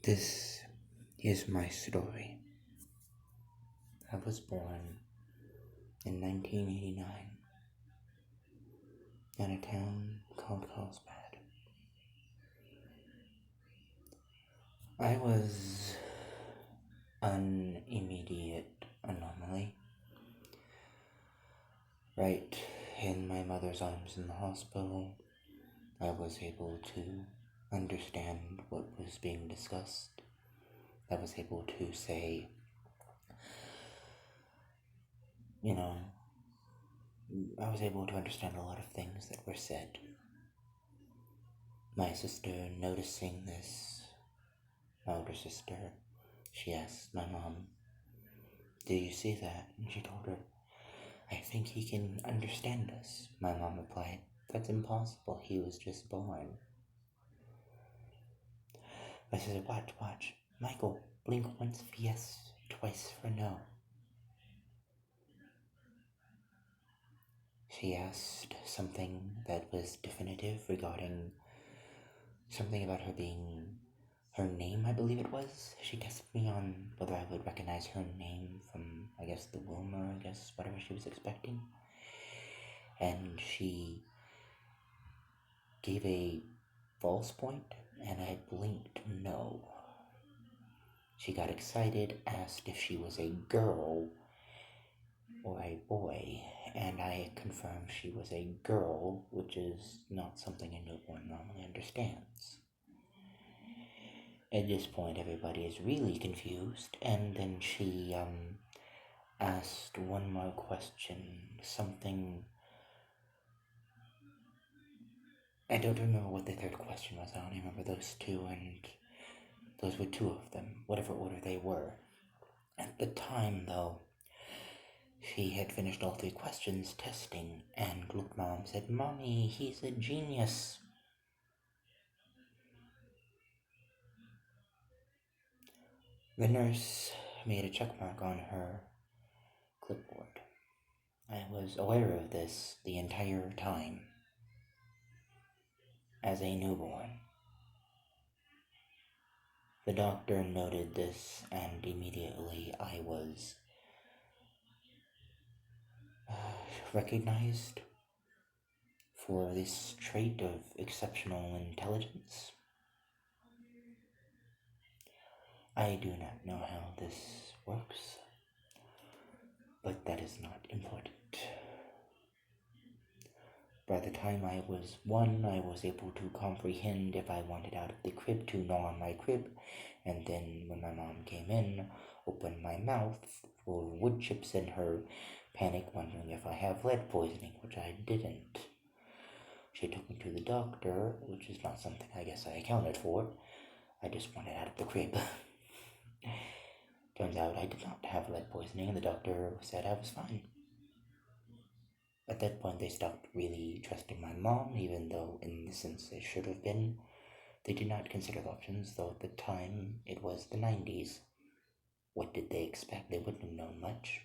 This is my story. I was born in 1989 in a town called Carlsbad. I was an immediate anomaly. Right in my mother's arms in the hospital, I was able to understand what was being discussed. I was able to say, I was able to understand a lot of things that were said. My sister, noticing this, my older sister, she asked my mom, "Do you see that?" And she told her, "I think he can understand us." My mom replied, "That's impossible. He was just born." My sister, watch. Michael, blink once for yes, twice for no. She asked something that was definitive regarding something about her name, I believe it was. She tested me on whether I would recognize her name from, the womb, or whatever she was expecting. And she gave a false point, and I blinked no. She got excited, asked if she was a girl or a boy, and I confirmed she was a girl, which is not something a newborn normally understands. At this point, everybody is really confused, and then she asked one more question, something. I don't remember what the third question was. I only remember those two, and those were two of them, whatever order they were. At the time, though, she had finished all three questions testing, and looked Mom said, "Mommy, he's a genius." The nurse made a check mark on her clipboard. I was aware of this the entire time as a newborn. The doctor noted this, and immediately I was recognized for this trait of exceptional intelligence. I do not know how this works, but that is not important. By the time I was 1, I was able to comprehend if I wanted out of the crib to gnaw on my crib, and then when my mom came in, open my mouth full of wood chips in her panic, wondering if I have lead poisoning, which I didn't. She took me to the doctor, which is not something I guess I accounted for. I just wanted out of the crib. Turns out I did not have lead poisoning, and the doctor said I was fine. At that point, they stopped really trusting my mom, even though in the sense they should have been. They did not consider the options, though at the time it was the 90s. What did they expect? They wouldn't have known much.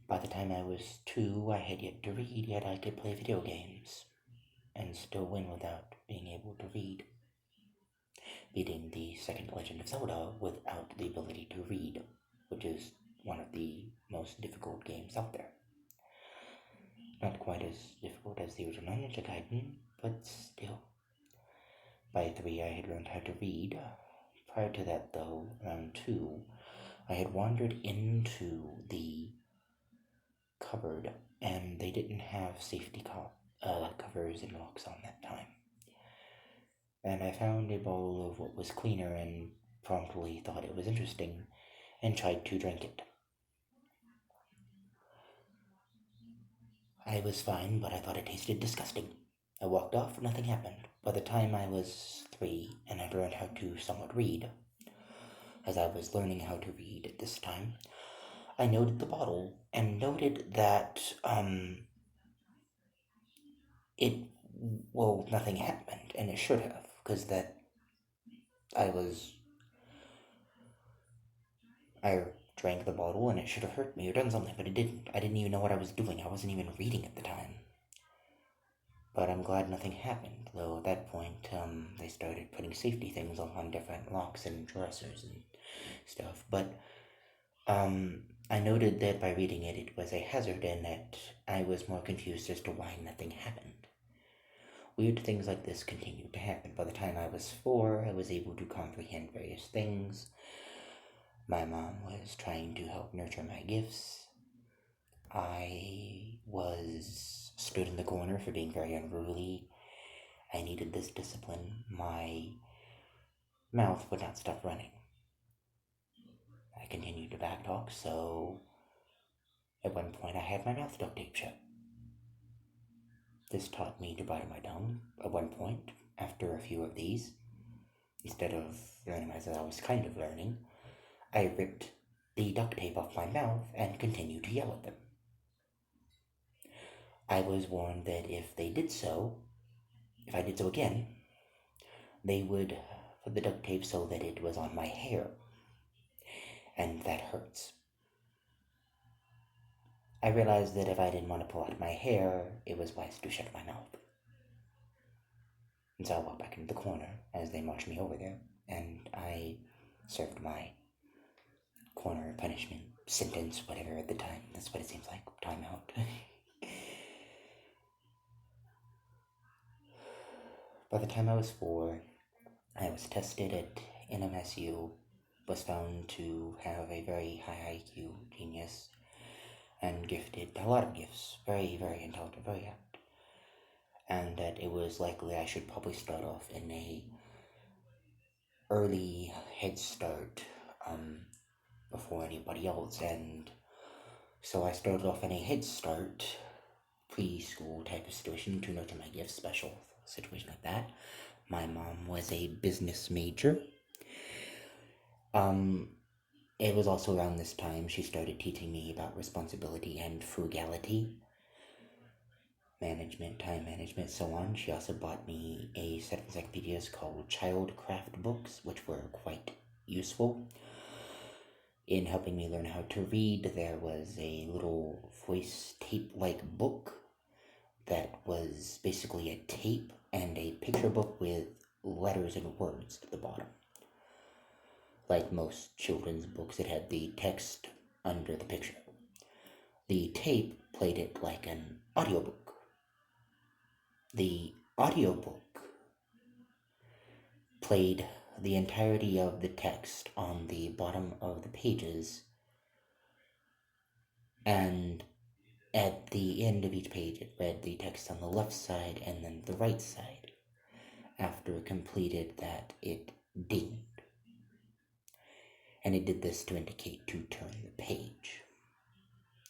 By the time I was 2, I had yet to read, yet I could play video games and still win without being able to read. Beating the second Legend of Zelda without the ability to read, which is one of the most difficult games out there. Not quite as difficult as the original Ninja Gaiden, but still. By 3, I had learned how to read. Prior to that, though, around 2, I had wandered into the cupboard, and they didn't have safety covers and locks on that time. And I found a bowl of what was cleaner and promptly thought it was interesting and tried to drink it. I was fine, but I thought it tasted disgusting. I walked off, nothing happened. By the time I was 3 and I learned how to somewhat read, as I was learning how to read at this time, I noted the bottle and noted that, nothing happened, and it should have, because I drank the bottle and it should have hurt me or done something, but it didn't. I didn't even know what I was doing. I wasn't even reading at the time. But I'm glad nothing happened, though at that point, they started putting safety things on different locks and dressers and stuff. But, I noted that by reading it, it was a hazard and that I was more confused as to why nothing happened. Weird things like this continued to happen. By the time I was 4, I was able to comprehend various things. My mom was trying to help nurture my gifts. I was stood in the corner for being very unruly. I needed this discipline. My mouth would not stop running. I continued to backtalk, so at one point I had my mouth duct taped shut. This taught me to bite my tongue. At one point, after a few of these, instead of learning as I was kind of learning, I ripped the duct tape off my mouth and continued to yell at them. I was warned that if I did so again, they would put the duct tape so that it was on my hair, and that hurts. I realized that if I didn't want to pull out my hair, it was wise to shut my mouth. And so I walked back into the corner as they marched me over there, and I served my corner punishment sentence, whatever at the time. That's what it seems like. Time out. By the time I was 4, I was tested at NMSU, was found to have a very high IQ, genius, and gifted, a lot of gifts, very, very intelligent, very apt, and that it was likely I should probably start off in a early head start, before anybody else, and so I started off in a head start, preschool type of situation to nurture my gifts, special situation like that. My mom was a business major. It was also around this time she started teaching me about responsibility and frugality, management, time management, so on. She also bought me a set of encyclopedias called Childcraft books, which were quite useful in helping me learn how to read. There was a little voice tape-like book that was basically a tape and a picture book with letters and words at the bottom. Like most children's books, it had the text under the picture. The tape played it like an audiobook. The audiobook played the entirety of the text on the bottom of the pages, and at the end of each page it read the text on the left side and then the right side. After it completed that, it dinged. And it did this to indicate to turn the page.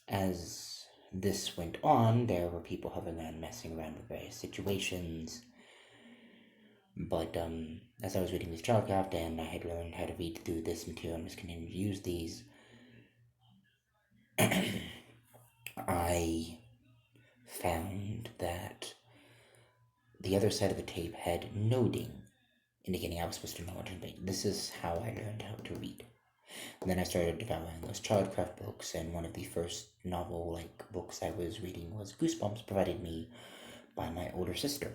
As this went on, there were people hovering around, messing around with various situations. But as I was reading this Childcraft and I had learned how to read through this material and was continuing to use these, I found that the other side of the tape had no ding, indicating I was supposed to know what to read. This is how I learned how to read. And then I started devouring those Childcraft books, and one of the first novel-like books I was reading was Goosebumps, provided me by my older sister.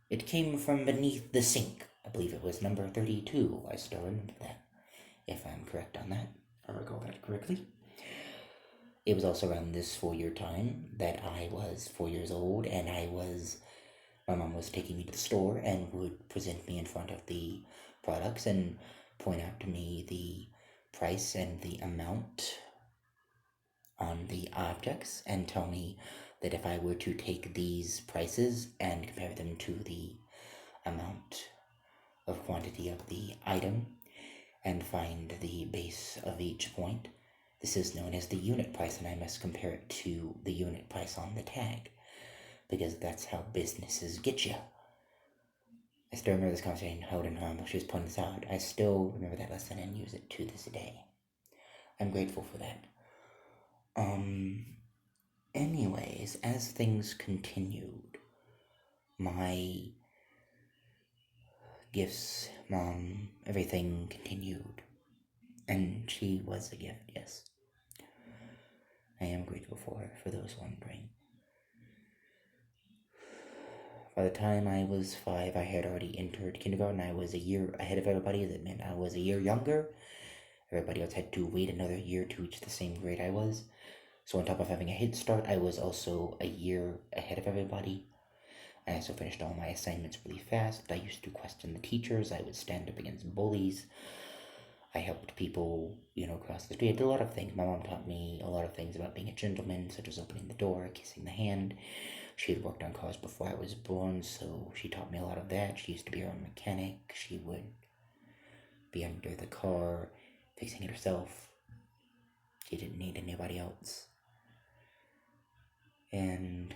It came from beneath the sink. I believe it was number 32. I still remember that, if I'm correct on that. I recall that correctly. It was also around this 4-year time that I was 4 years old, and my mom was taking me to the store and would present me in front of the products and point out to me the price and the amount on the objects and tell me that if I were to take these prices and compare them to the amount of quantity of the item and find the base of each point, this is known as the unit price, and I must compare it to the unit price on the tag, because that's how businesses get you. I still remember this conversation held in her while she was pointing this out. I still remember that lesson and use it to this day. I'm grateful for that. Anyways, as things continued, my gifts, mom, everything continued. And she was a gift, yes. I am grateful for her, for those wondering. By the time I was 5, I had already entered kindergarten. I was a year ahead of everybody. That meant I was a year younger. Everybody else had to wait another year to reach the same grade I was. So on top of having a head start, I was also a year ahead of everybody. I also finished all my assignments really fast. I used to question the teachers. I would stand up against bullies. I helped people, cross the street. I did a lot of things. My mom taught me a lot of things about being a gentleman, such as opening the door, kissing the hand. She had worked on cars before I was born, so she taught me a lot of that. She used to be her own mechanic. She would be under the car, fixing it herself. She didn't need anybody else. And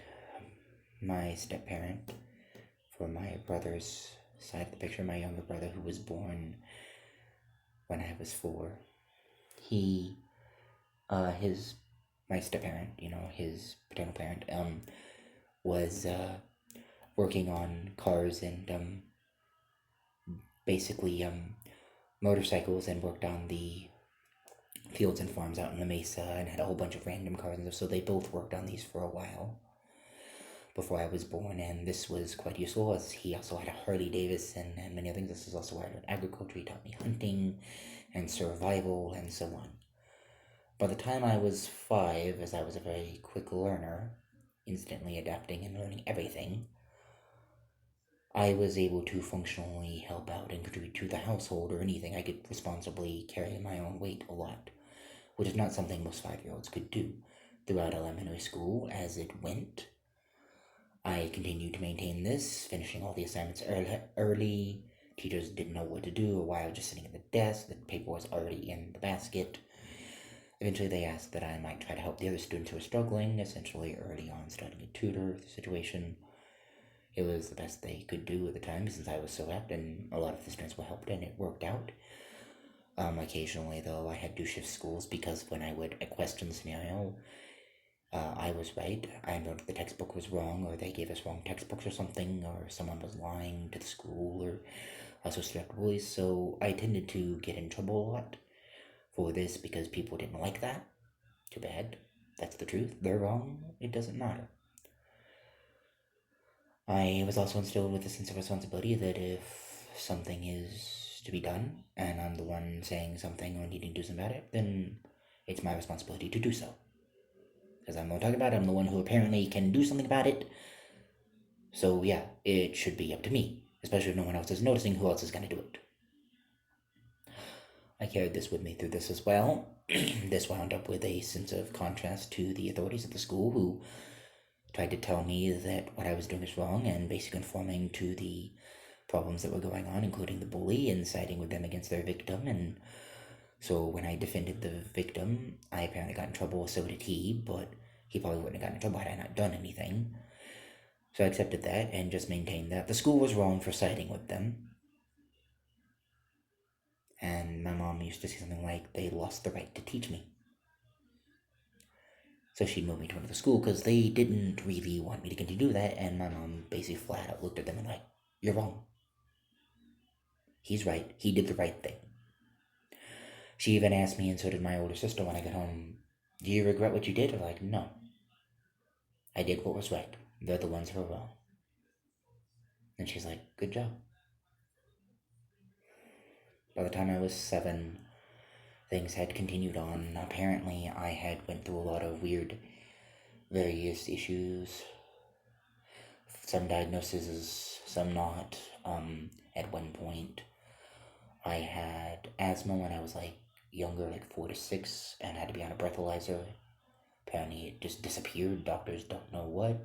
my step-parent, for my brother's side of the picture, my younger brother, who was born when I was 4, my step-parent, his paternal parent, was working on cars and basically motorcycles, and worked on the fields and farms out in La Mesa, and had a whole bunch of random cars and stuff. So they both worked on these for a while before I was born, and this was quite useful, as he also had a Harley Davidson and many other things. This is also where I learned agriculture. He taught me hunting and survival and so on. By the time I was 5, as I was a very quick learner, instantly adapting and learning everything, I was able to functionally help out and contribute to the household or anything. I could responsibly carry my own weight a lot, which is not something most 5-year-olds could do. Throughout elementary school, as it went, I continued to maintain this, finishing all the assignments early. Teachers didn't know what to do, or why I was just sitting at the desk. The paper was already in the basket. Eventually, they asked that I might try to help the other students who were struggling, essentially early on starting a tutor situation. It was the best they could do at the time, since I was so apt, and a lot of the students were helped, and it worked out. Occasionally, though, I had to shift schools, because when I would question the scenario, I was right. I know the textbook was wrong, or they gave us wrong textbooks or something, or someone was lying to the school, or also strict bullies. So I tended to get in trouble a lot for this, because people didn't like that. Too bad. That's the truth. They're wrong. It doesn't matter. I was also instilled with a sense of responsibility that if something is to be done, and I'm the one saying something or needing to do something about it, then it's my responsibility to do so. Because I'm the one talking about it, I'm the one who apparently can do something about it. So yeah, it should be up to me, especially if no one else is noticing. Who else is going to do it? I carried this with me through this as well. This wound up with a sense of contrast to the authorities at the school, who tried to tell me that what I was doing was wrong, and basically conforming to the problems that were going on, including the bully, and siding with them against their victim. And so when I defended the victim, I apparently got in trouble, so did he, but he probably wouldn't have gotten in trouble had I not done anything. So I accepted that and just maintained that the school was wrong for siding with them. And my mom used to say something like, they lost the right to teach me. So she moved me to another school, because they didn't really want me to continue that, and my mom basically flat out looked at them and like, you're wrong. He's right. He did the right thing. She even asked me, and so did my older sister when I got home, do you regret what you did? I'm like, no. I did what was right. They're the ones who are wrong. And she's like, good job. By the time I was 7, things had continued on. Apparently, I had went through a lot of weird, various issues. Some diagnoses, some not. At one point, I had asthma when I was younger, 4 to 6, and had to be on a breathalyzer. Apparently, it just disappeared. Doctors don't know what.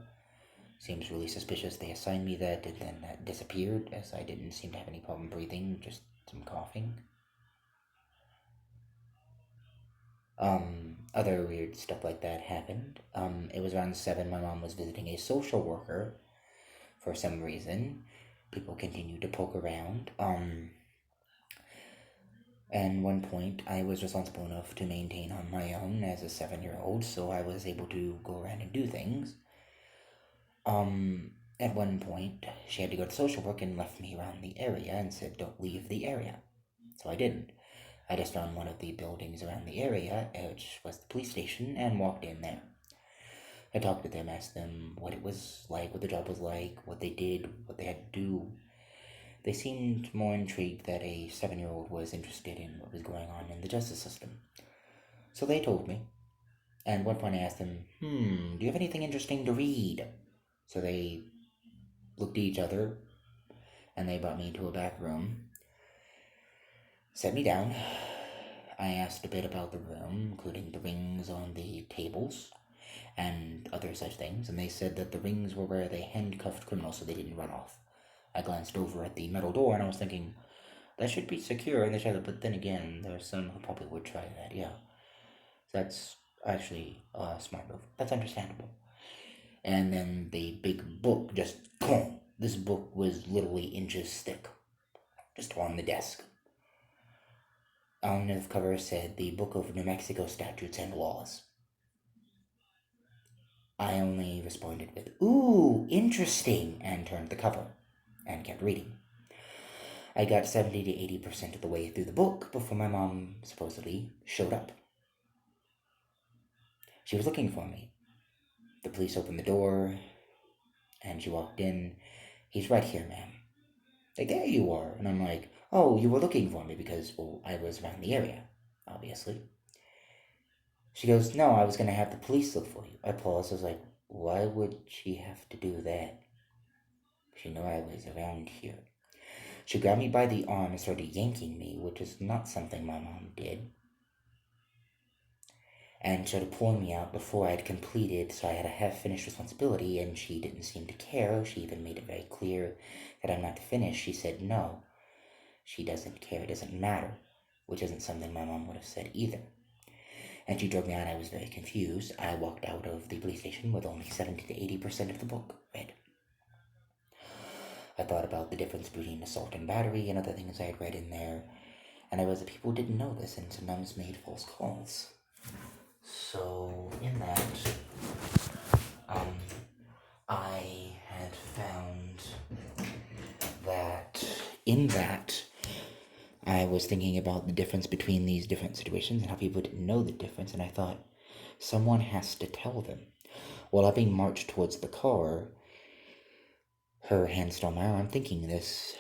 Seems really suspicious. They assigned me that, and then that disappeared, as I didn't seem to have any problem breathing, just some coughing. Other weird stuff like that happened. It was around 7, my mom was visiting a social worker for some reason. People continued to poke around. And one point, I was responsible enough to maintain on my own as a 7-year-old, so I was able to go around and do things. At one point, she had to go to social work and left me around the area and said, don't leave the area. So I didn't. I just found one of the buildings around the area, which was the police station, and walked in there. I talked to them, asked them what it was like, what the job was like, what they did, what they had to do. They seemed more intrigued that a 7-year-old was interested in what was going on in the justice system. So they told me. And one point I asked them, do you have anything interesting to read? So they looked at each other, and they brought me to a back room, set me down. I asked a bit about the room, including the rings on the tables, and other such things, and they said that the rings were where they handcuffed criminals so they didn't run off. I glanced over at the metal door, and I was thinking, that should be secure, but then again, there's some who probably would try that, yeah. That's actually a smart move. That's understandable. And then the big book just, boom. This book was literally inches thick, just on the desk. On the cover said, the Book of New Mexico Statutes and Laws. I only responded with, ooh, interesting, and turned the cover, and kept reading. I got 70 to 80% of the way through the book before my mom supposedly showed up. She was looking for me. The police opened the door, and she walked in. He's right here, ma'am. Like, there you are. And I'm like, oh, you were looking for me because, well, I was around the area, obviously. She goes, no, I was going to have the police look for you. I paused. I was like, why would she have to do that? She knew I was around here. She grabbed me by the arm and started yanking me, which is not something my mom did. And started pulling me out before I had completed, so I had a half-finished responsibility, and she didn't seem to care. She even made it very clear that I'm not finished. She said no. She doesn't care. It doesn't matter, which isn't something my mom would have said either. And she drug me out. I was very confused. I walked out of the police station with only 70 to 80% of the book read. I thought about the difference between assault and battery and other things I had read in there, and I realized that people didn't know this and sometimes made false calls. So, in that, I had found that I was thinking about the difference between these different situations and how people didn't know the difference, and I thought, someone has to tell them. While I'm being marched towards the car, her hand still on my arm, I'm thinking this,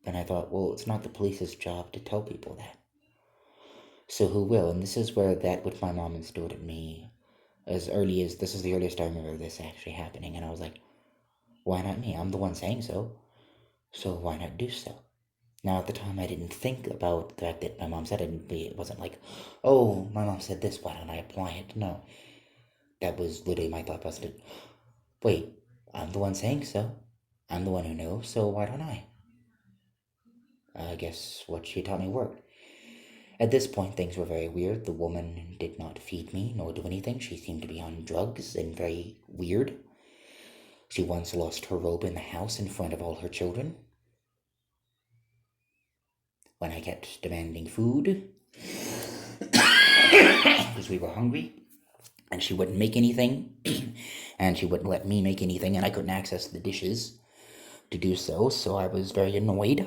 and I thought, well, it's not the police's job to tell people that. So who will? And this is where that which my mom instilled in me as early as, this is the earliest I remember this actually happening, and I was like, why not me? I'm the one saying so why not do so? Now, at the time, I didn't think about the fact that my mom said it. It wasn't like, oh, my mom said this, why don't I apply it? No. That was literally my thought process. Wait, I'm the one saying so. I'm the one who knows, so why don't I? I guess what she taught me worked. At this point, things were very weird. The woman did not feed me, nor do anything. She seemed to be on drugs and very weird. She once lost her robe in the house in front of all her children. When I kept demanding food, because we were hungry, and she wouldn't make anything, and she wouldn't let me make anything, and I couldn't access the dishes to do so, so I was very annoyed.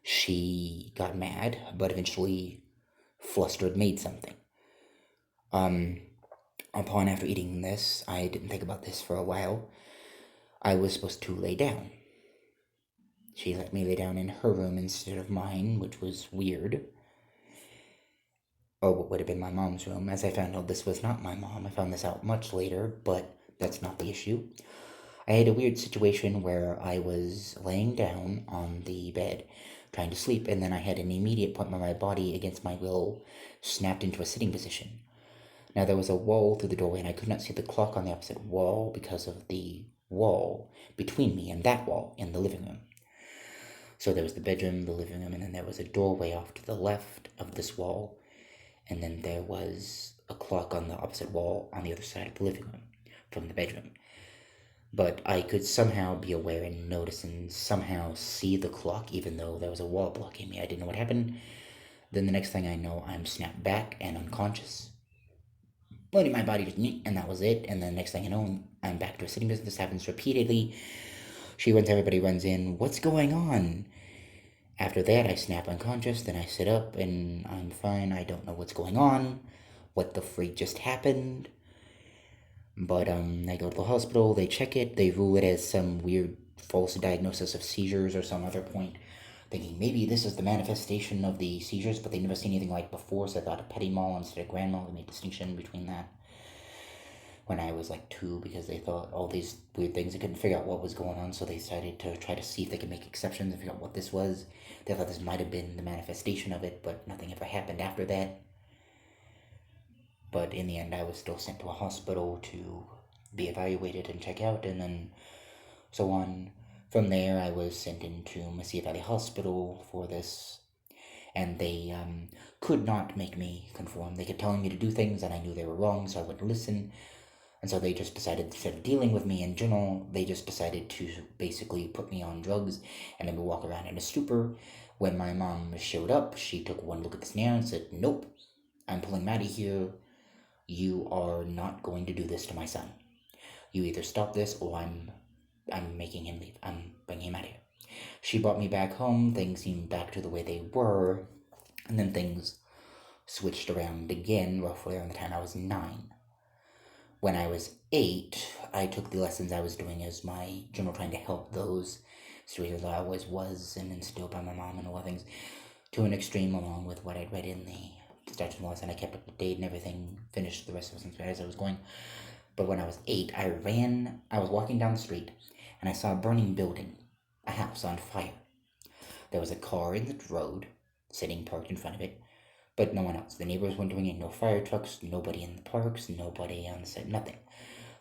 She got mad, but eventually flustered made something. Upon after eating this, I didn't think about this for a while. I was supposed to lay down. She let me lay down in her room instead of mine, which was weird. Or what would have been my mom's room. As I found out, this was not my mom. I found this out much later, but that's not the issue. I had a weird situation where I was laying down on the bed, trying to sleep, and then I had an immediate point where my body, against my will, snapped into a sitting position. Now, there was a wall through the doorway, and I could not see the clock on the opposite wall because of the wall between me and that wall in the living room. So there was the bedroom, the living room, and then there was a doorway off to the left of this wall, and then there was a clock on the opposite wall on the other side of the living room from the bedroom. But I could somehow be aware and notice and somehow see the clock, even though there was a wall blocking me. I didn't know what happened. Then the next thing I know, I'm snapped back and unconscious, letting my body just and that was it. And then the next thing I know, I'm back to a sitting position. This happens repeatedly. Everybody runs in. What's going on? After that, I snap unconscious, then I sit up, and I'm fine. I don't know what's going on. What the freak just happened? But I go to the hospital, they check it, they rule it as some weird false diagnosis of seizures or some other point, thinking maybe this is the manifestation of the seizures, but they never seen anything like before, so I thought a petit mal instead of grand mal. They made distinction between that when I was like 2 because they thought all these weird things. They couldn't figure out what was going on, so they decided to try to see if they could make exceptions and figure out what this was. They thought this might have been the manifestation of it, but nothing ever happened after that. But in the end, I was still sent to a hospital to be evaluated and check out, and then so on. From there, I was sent into Mesilla Valley Hospital for this, and they could not make me conform. They kept telling me to do things, and I knew they were wrong, so I wouldn't listen. And so they just decided, instead of dealing with me in general, they just decided to basically put me on drugs and let me walk around in a stupor. When my mom showed up, she took one look at the snare and said, "Nope, I'm pulling Maddie here. You are not going to do this to my son. You either stop this or I'm making him leave. I'm bringing him out of here." She brought me back home. Things seemed back to the way they were. And then things switched around again roughly around the time I was 9. When I was 8, I took the lessons I was doing as my general trying to help those situations I always was and instilled by my mom and all things to an extreme, along with what I'd read in the statute of laws, and I kept up to date and everything, finished the rest of it as I was going. But when I was 8, I was walking down the street, and I saw a burning building, a house on fire. There was a car in the road, sitting parked in front of it, but no one else. The neighbors weren't doing it, no fire trucks, nobody in the parks, nobody on the side, nothing.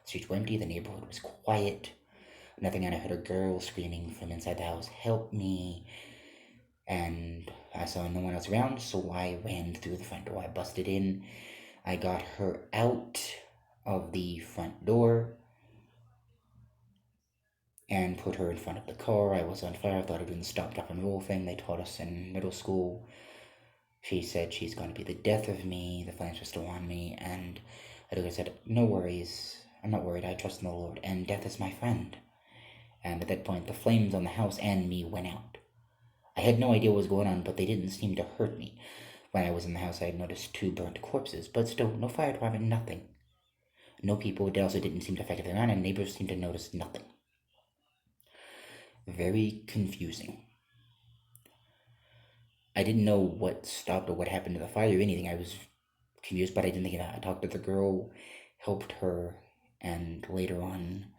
The streets were empty, the neighborhood was quiet, nothing, and I heard a girl screaming from inside the house, "Help me!" And I saw no one else around, so I ran through the front door. I busted in, I got her out of the front door and put her in front of the car. I was on fire. I thought of doing the stop, drop, and roll thing they taught us in middle school. She said she's going to be the death of me. The flames were still on me, and I said, "No worries. I'm not worried. I trust in the Lord, and death is my friend." And at that point, the flames on the house and me went out. I had no idea what was going on, but they didn't seem to hurt me. When I was in the house, I had noticed 2 burnt corpses, but still, no fire department, nothing. No people. It also didn't seem to affect everyone, and neighbors seemed to notice nothing. Very confusing. I didn't know what stopped or what happened to the fire or anything. I was confused, but I didn't think that. I talked to the girl, helped her, and later on,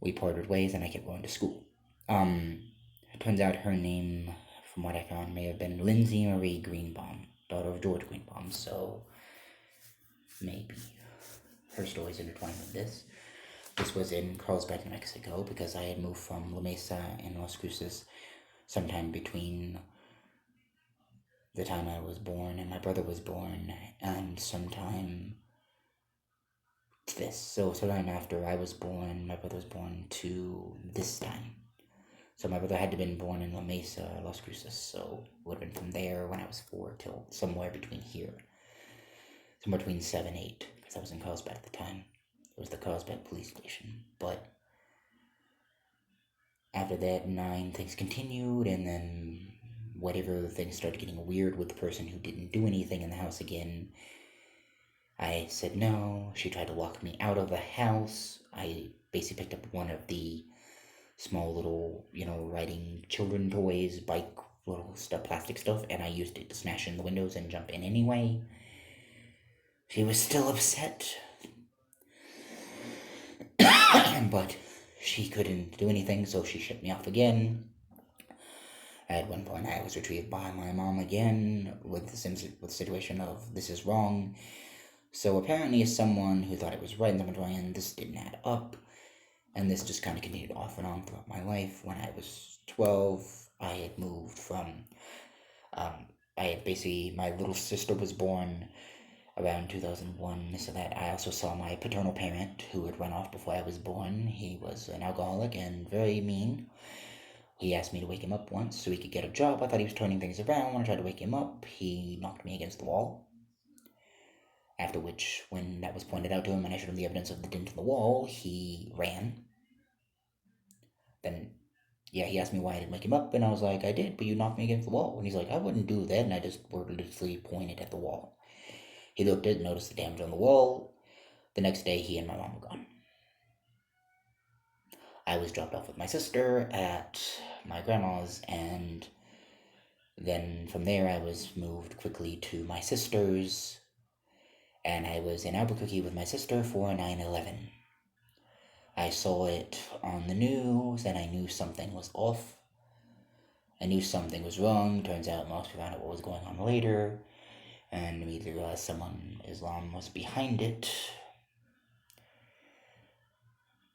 we parted ways, and I kept going to school. It turns out her name, from what I found, may have been Lindsay Marie Greenbaum, daughter of George Greenbaum, so maybe her story's intertwined with this. This was in Carlsbad, New Mexico, because I had moved from La Mesa and Las Cruces sometime between the time I was born and my brother was born, and sometime this. So sometime after I was born, my brother was born to this time. So my brother had to have been born in La Mesa, Las Cruces, so it would have been from there when I was 4 till somewhere between here. Somewhere between 7, 8, because I was in Carlsbad at the time. It was the Carlsbad police station. But after that, 9, things continued, and then whatever, things started getting weird with the person who didn't do anything in the house again. I said no. She tried to lock me out of the house. I basically picked up one of the small little, riding children toys, bike, little stuff, plastic stuff, and I used it to smash in the windows and jump in anyway. She was still upset. But she couldn't do anything, so she shipped me off again. At one point, I was retrieved by my mom again with the situation of this is wrong. So apparently, someone who thought it was right and someone wrong, and this didn't add up. And this just kind of continued off and on throughout my life. When I was 12, I had moved from. My little sister was born around 2001, so that I also saw my paternal parent who had run off before I was born. He was an alcoholic and very mean. He asked me to wake him up once so he could get a job. I thought he was turning things around. When I tried to wake him up, he knocked me against the wall. After which, when that was pointed out to him and I showed him the evidence of the dent in the wall, he ran. Then, he asked me why I didn't wake him up, and I was like, "I did, but you knocked me against the wall." And he's like, "I wouldn't do that," and I just wordlessly pointed at the wall. He looked at it, noticed the damage on the wall, The next day, he and my mom were gone. I was dropped off with my sister at my grandma's, and then from there I was moved quickly to my sister's, and I was in Albuquerque with my sister for 9/11. I saw it on the news, and I knew something was off. I knew something was wrong. Turns out most people found out what was going on later, and immediately realized someone, Islam, was behind it.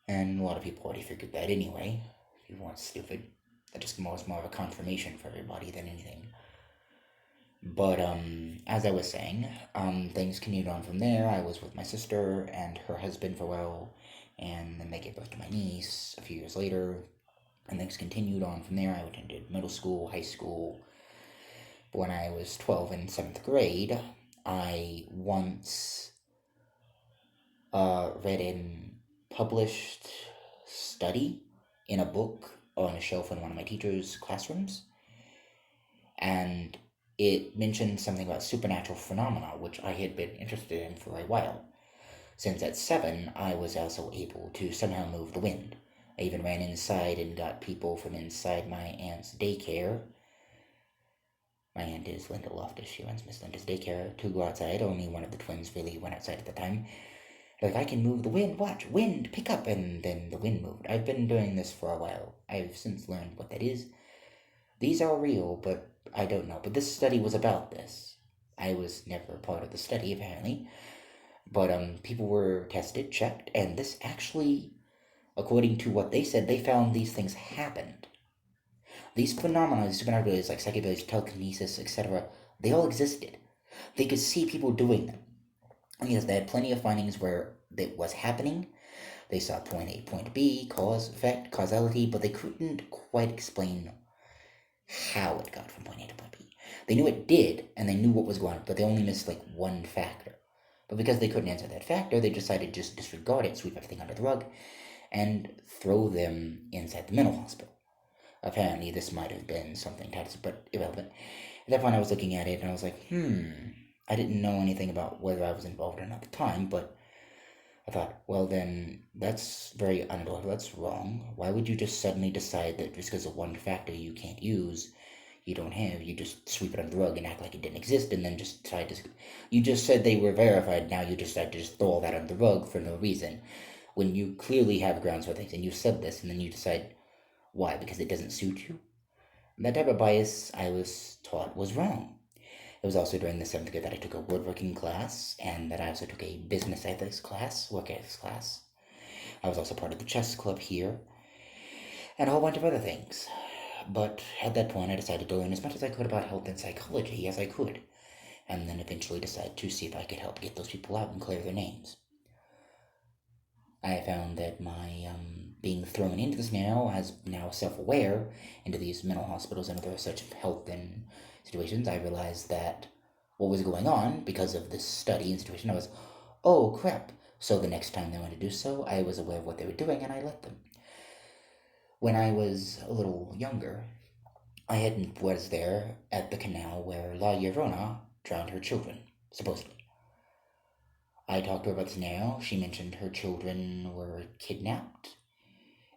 And a lot of people already figured that anyway. People weren't stupid. That just was more of a confirmation for everybody than anything. But as I was saying, things continued on from there. I was with my sister and her husband for a while, and then they gave birth to my niece a few years later, and things continued on from there. I attended middle school, high school. But when I was 12 in 7th grade, I once read an published study in a book on a shelf in one of my teacher's classrooms, and it mentioned something about supernatural phenomena, which I had been interested in for a while. Since at 7, I was also able to somehow move the wind. I even ran inside and got people from inside my aunt's daycare. My aunt is Linda Loftus. She runs Miss Linda's daycare to go outside. Only one of the twins really went outside at the time. Like, I can move the wind. Watch, wind, pick up. And then the wind moved. I've been doing this for a while. I've since learned what that is. These are real, but I don't know. But this study was about this. I was never a part of the study, apparently. But people were tested, checked, and this actually, according to what they said, they found these things happened. These phenomena, these supernatural abilities like psychic abilities, telekinesis, etc., they all existed. They could see people doing them. And yes, they had plenty of findings where it was happening. They saw point A, point B, cause, effect, causality, but they couldn't quite explain how it got from point A to point B. They knew it did, and they knew what was going on, but they only missed like one factor. But because they couldn't answer that factor, they decided to just disregard it, sweep everything under the rug, and throw them inside the mental hospital. Apparently, this might have been something tied, but irrelevant. At that point, I was looking at it, and I was like, I didn't know anything about whether I was involved or not at the time, but I thought, well, then, that's very unethical. That's wrong. Why would you just suddenly decide that just because of one factor you can't use, you don't have, you just sweep it under the rug and act like it didn't exist, and then just decide to... You just said they were verified, now you decide to just throw all that under the rug for no reason, when you clearly have grounds for things, and you said this, and then you decide, why? Because it doesn't suit you? That type of bias, I was taught, was wrong. It was also during the 7th grade that I took a woodworking class, and that I also took a business ethics class, work ethics class. I was also part of the chess club here, and a whole bunch of other things. But at that point, I decided to learn as much as I could about health and psychology as I could, and then eventually decided to see if I could help get those people out and clear their names. I found that my being thrown into this now, as now self-aware, into these mental hospitals and other such health and situations, I realized that what was going on because of this study and situation, I was, oh crap. So the next time they wanted to do so, I was aware of what they were doing and I let them. When I was a little younger, was there at the canal where La Llorona drowned her children, supposedly. I talked to her about this now. She mentioned her children were kidnapped,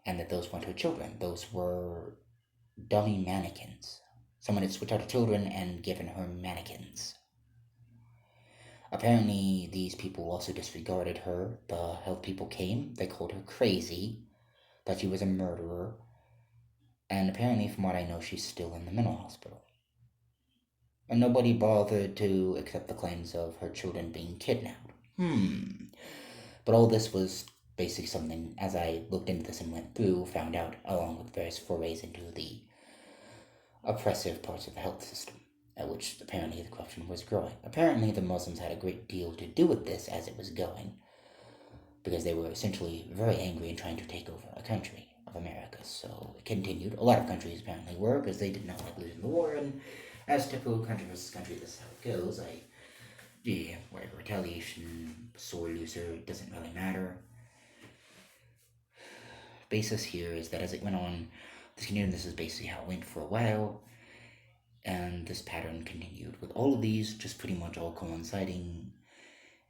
and that those weren't her children. Those were dummy mannequins. Someone had switched out her children and given her mannequins. Apparently, these people also disregarded her. The health people came. They called her crazy, that she was a murderer, and apparently, from what I know, she's still in the mental hospital. And nobody bothered to accept the claims of her children being kidnapped. But all this was basically something, as I looked into this and went through, found out, along with various forays into the oppressive parts of the health system, at which apparently the corruption was growing. Apparently the Muslims had a great deal to do with this as it was going, because they were essentially very angry and trying to take over a country of America. So it continued. A lot of countries apparently were, because they did not like losing the war, and as typical country versus country, this is how it goes. Whatever, retaliation, sore loser, it doesn't really matter. Basis here is that as it went on, this is basically how it went for a while, and this pattern continued with all of these just pretty much all coinciding,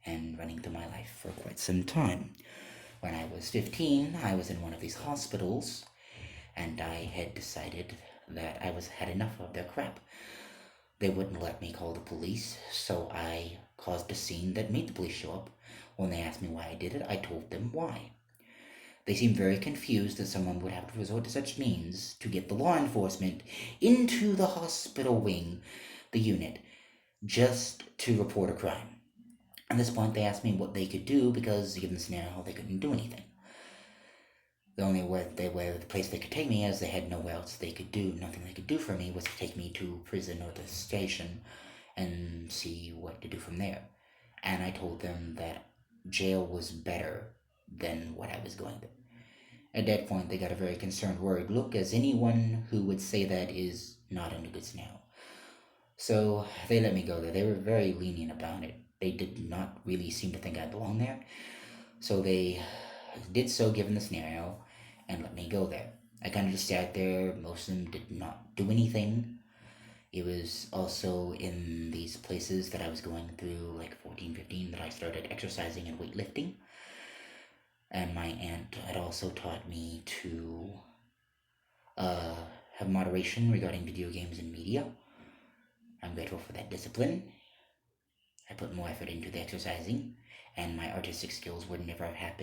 and running through my life for quite some time. When I was 15, I was in one of these hospitals, and I had decided that had enough of their crap. They wouldn't let me call the police, so I caused a scene that made the police show up. When they asked me why I did it, I told them why. They seemed very confused that someone would have to resort to such means to get the law enforcement into the hospital wing, the unit, just to report a crime. At this point, they asked me what they could do because, given the scenario, they couldn't do anything. The only way the place they could take me, as they had nowhere else they could do, nothing they could do for me, was to take me to prison or the station and see what to do from there. And I told them that jail was better than what I was going to. At that point, they got a very concerned, worried look, as anyone who would say that is not in a good scenario. So they let me go there. They were very lenient about it. They did not really seem to think I belonged there. So they did so, given the scenario, and let me go there. I kind of just sat there. Most of them did not do anything. It was also in these places that I was going through, like 14, 15, that I started exercising and weightlifting. And my aunt had also taught me to have moderation regarding video games and media. I'm grateful for that discipline. I put more effort into the exercising, and my artistic skills would never have happened